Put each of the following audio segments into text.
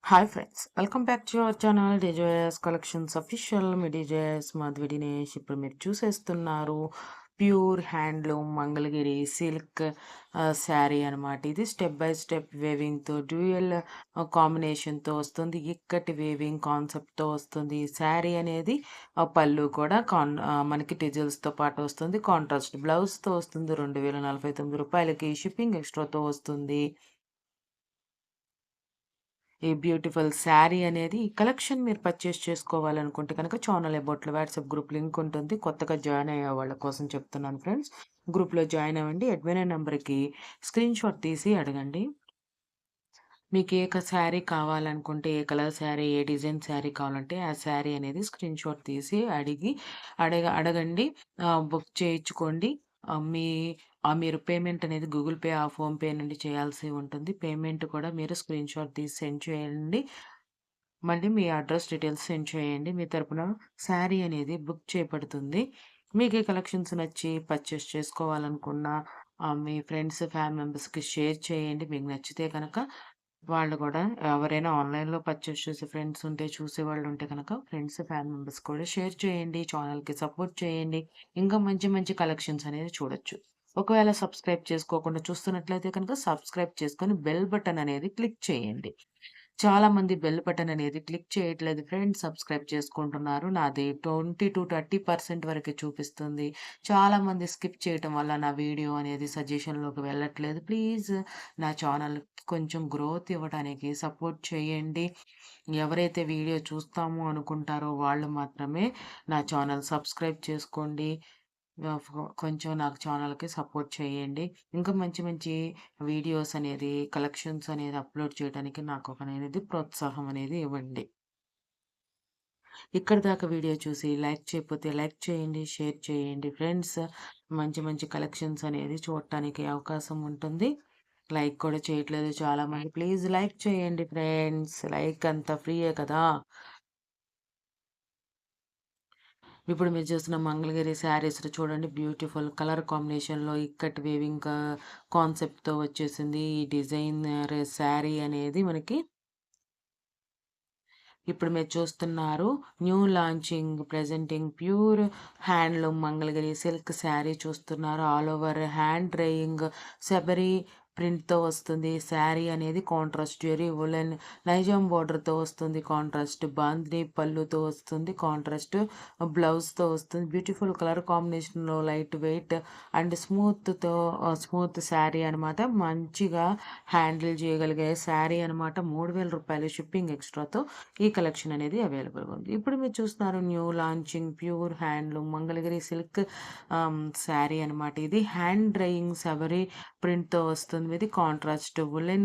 Hi friends, welcome back to our channel DJS collections official. మీ DJS Madhavi Dinesh. ఇప్పుడు మీరు చూసేస్తున్నారు pure handloom Mangalagiri silk sari అనమాట. ఇది స్టెప్ బై స్టెప్ వేవింగ్తో డ్యూయల్ కాంబినేషన్తో వస్తుంది. ఇక్కటి వేవింగ్ కాన్సెప్ట్తో వస్తుంది. శారీ అనేది పళ్ళు కూడా మనకి టిజిల్స్తో పాటు వస్తుంది. కాంట్రాస్ట్ బ్లౌజ్తో వస్తుంది. 2049 రూపాయలకి షిప్పింగ్ ఎక్స్ట్రాతో వస్తుంది. ఈ బ్యూటిఫుల్ శారీ అనేది ఈ కలెక్షన్ మీరు పర్చేస్ చేసుకోవాలనుకుంటే కనుక ఛానల్ అబౌట్లో వాట్సాప్ గ్రూప్ లింక్ ఉంటుంది. కొత్తగా జాయిన్ అయ్యే వాళ్ళ కోసం చెప్తున్నాను ఫ్రెండ్స్. గ్రూప్లో జాయిన్ అవ్వండి. అడ్మిన్ నెంబర్కి స్క్రీన్ షాట్ తీసి అడగండి. మీకు ఏ శారీ కావాలనుకుంటే, ఏ కలర్ శారీ, ఏ డిజైన్ శారీ కావాలంటే ఆ శారీ అనేది స్క్రీన్ షాట్ తీసి అడగండి. బుక్ చేయించుకోండి. మీ మీరు పేమెంట్ అనేది గూగుల్ పే, ఫోన్‌పే నుండి చేయాల్సి ఉంటుంది. పేమెంట్ కూడా మీరు స్క్రీన్ షాట్ తీసి సెండ్ చేయండి. మళ్ళీ మీ అడ్రస్ డీటెయిల్స్ సెండ్ చేయండి. మీ తరపున శారీ అనేది బుక్ చేయబడుతుంది. మీకు ఈ కలెక్షన్స్ నచ్చి పర్చేస్ చేసుకోవాలనుకున్న మీ ఫ్రెండ్స్, ఫ్యామిలీ మెంబర్స్‌కి షేర్ చేయండి. మీకు నచ్చితే కనుక వాళ్ళు కూడా ఎవరైనా ఆన్‌లైన్‌లో పర్చేస్ చేసే ఫ్రెండ్స్ ఉంటే, చూసేవాళ్ళు ఉంటే కనుక ఫ్రెండ్స్, ఫ్యామిలీ మెంబర్స్ కూడా షేర్ చేయండి. ఛానెల్‌కి సపోర్ట్ చేయండి. ఇంకా మంచి మంచి కలెక్షన్స్ అనేది చూడొచ్చు. ఒకవేళ సబ్స్క్రైబ్ చేసుకోకుండా చూస్తున్నట్లయితే కనుక సబ్స్క్రైబ్ చేసుకొని బెల్ బటన్ అనేది క్లిక్ చేయండి. చాలామంది బెల్ బటన్ అనేది క్లిక్ చేయట్లేదు ఫ్రెండ్స్. సబ్స్క్రైబ్ చేసుకుంటున్నారు. నాది 20-30% వరకే చూపిస్తుంది. చాలామంది స్కిప్ చేయటం వల్ల నా వీడియో అనేది సజెషన్‌లోకి వెళ్ళట్లేదు. ప్లీజ్ నా ఛానల్ కొంచెం గ్రోత్ ఇవ్వడానికి సపోర్ట్ చేయండి. ఎవరైతే వీడియో చూస్తాము అనుకుంటారో వాళ్ళు మాత్రమే నా ఛానల్ సబ్స్క్రైబ్ చేసుకోండి. కొంచెం నాకు ఛానల్‌కి సపోర్ట్ చేయండి. ఇంకా మంచి మంచి వీడియోస్ అనేది, కలెక్షన్స్ అనేది అప్‌లోడ్ చేయడానికి నాకొకనేది ప్రోత్సాహం అనేది ఇవ్వండి. ఇక్కడి దాకా వీడియో చూసి లైక్ చేయకపోతే లైక్ చేయండి, షేర్ చేయండి ఫ్రెండ్స్. మంచి మంచి కలెక్షన్స్ అనేది చూడటానికి అవకాశం ఉంటుంది. లైక్ కూడా చేయట్లేదు చాలామంది. ప్లీజ్ లైక్ చేయండి ఫ్రెండ్స్. లైక్ అంతా ఫ్రీయే కదా! ఇప్పుడు మీరు చూస్తున్న మంగళగిరి శారీస్‌లో చూడండి, బ్యూటిఫుల్ కలర్ కాంబినేషన్‌లో ఇక్కట్ వీవింగ్ కాన్సెప్ట్‌తో వచ్చేసింది. ఈ డిజైనర్ శారీ అనేది మనకి ఇప్పుడు మీరు చూస్తున్నారు. New launching presenting pure handloom Mangalagiri silk sari చూస్తున్నారు. All over hand drying shibori ప్రింట్‌తో వస్తుంది. శారీ అనేది కాంట్రాస్ట్ జెరీ వులెన్ నైజాం బోర్డర్‌తో వస్తుంది. కాంట్రాస్ట్ బాందిని పళ్ళుతో వస్తుంది. కాంట్రాస్ట్ బ్లౌజ్‌తో వస్తుంది. బ్యూటిఫుల్ కలర్ కాంబినేషన్‌లో light weight and smooth sari అనమాట. మంచిగా హ్యాండిల్ చేయగలిగే శారీ అనమాట. రూ. 3000 షిప్పింగ్ ఎక్స్ట్రాతో ఈ కలెక్షన్ అనేది అవైలబుల్‌గా ఉంది. ఇప్పుడు మీరు చూస్తున్నారు new launching pure handloom Mangalagiri silk sari అనమాట. ఇది హ్యాండ్ డ్రైయింగ్ శబరి ప్రింట్‌తో వస్తుంది. ఇది కాంట్రాస్ట్ వులెన్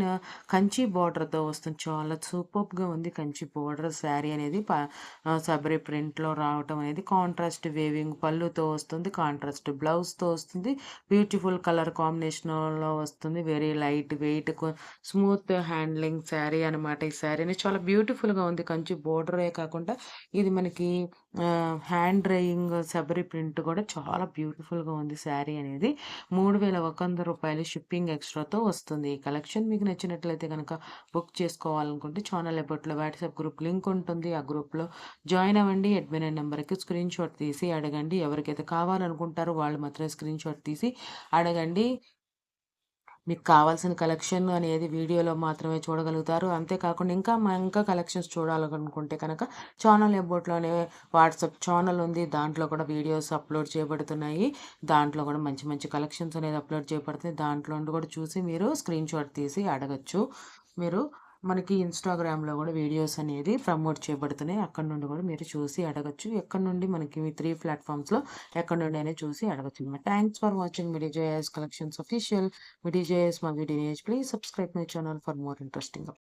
కంచి బోర్డర్‌తో వస్తుంది. చాలా సూపర్బ్‌గా ఉంది కంచి బోర్డర్ శారీ అనేది. శబరి ప్రింట్‌లో రావటం అనేది కాంట్రాస్ట్ వేవింగ్ పళ్ళుతో వస్తుంది. కాంట్రాస్ట్ బ్లౌజ్‌తో వస్తుంది. బ్యూటిఫుల్ కలర్ కాంబినేషన్‌లో వస్తుంది. Very light weight smooth handling sari అనమాట. ఈ శారీని చాలా బ్యూటిఫుల్‌గా ఉంది. కంచి బోర్డరే కాకుండా ఇది మనకి హ్యాండ్ డ్రైయింగ్ శబరి ప్రింట్ కూడా చాలా బ్యూటిఫుల్‌గా ఉంది శారీ అనేది. రూ. 3100 షిప్పింగ్ ఎక్స్ట్రాతో వస్తుంది. ఈ కలెక్షన్ మీకు నచ్చినట్లయితే గనక బుక్ చేసుకోవాలనుకుంటే ఛానల్ అబౌట్‌లో వాట్సాప్ గ్రూప్ లింక్ ఉంటుంది. ఆ గ్రూప్‌లో జాయిన్ అవ్వండి. అడ్మిన్ నంబర్‌కి స్క్రీన్ షాట్ తీసి అడగండి. ఎవరికైతే కావాలనుకుంటారో వాళ్ళు మాత్రమే స్క్రీన్ షాట్ తీసి అడగండి. మీకు కావాల్సిన కలెక్షన్ అనేది వీడియోలో మాత్రమే చూడగలుగుతారు. అంతేకాకుండా ఇంకా కలెక్షన్స్ చూడాలనుకుంటే కనుక ఛానల్ అబౌట్‌లోనే వాట్సాప్ ఛానల్ ఉంది. దాంట్లో కూడా వీడియోస్ అప్‌లోడ్ చేయబడుతున్నాయి. దాంట్లో కూడా మంచి మంచి కలెక్షన్స్ అనేది అప్‌లోడ్ చేయబడుతున్నాయి. దాంట్లో నుండి కూడా చూసి మీరు స్క్రీన్ షాట్ తీసి అడగొచ్చు. మీరు మనకి ఇన్‌స్టాగ్రామ్‌లో కూడా వీడియోస్ అనేది ప్రమోట్ చేయబడుతున్నాయి. అక్కడి నుండి కూడా మీరు చూసి అడగొచ్చు. ఎక్కడి నుండి మనకి 3 ప్లాట్‌ఫామ్స్‌లో ఎక్కడి నుండైనా చూసి అడగొచ్చనమాట. థాంక్స్ ఫర్ వాచింగ్ మీ DJS collections official. My DJ is my Dinesh. Please subscribe my channel for more interesting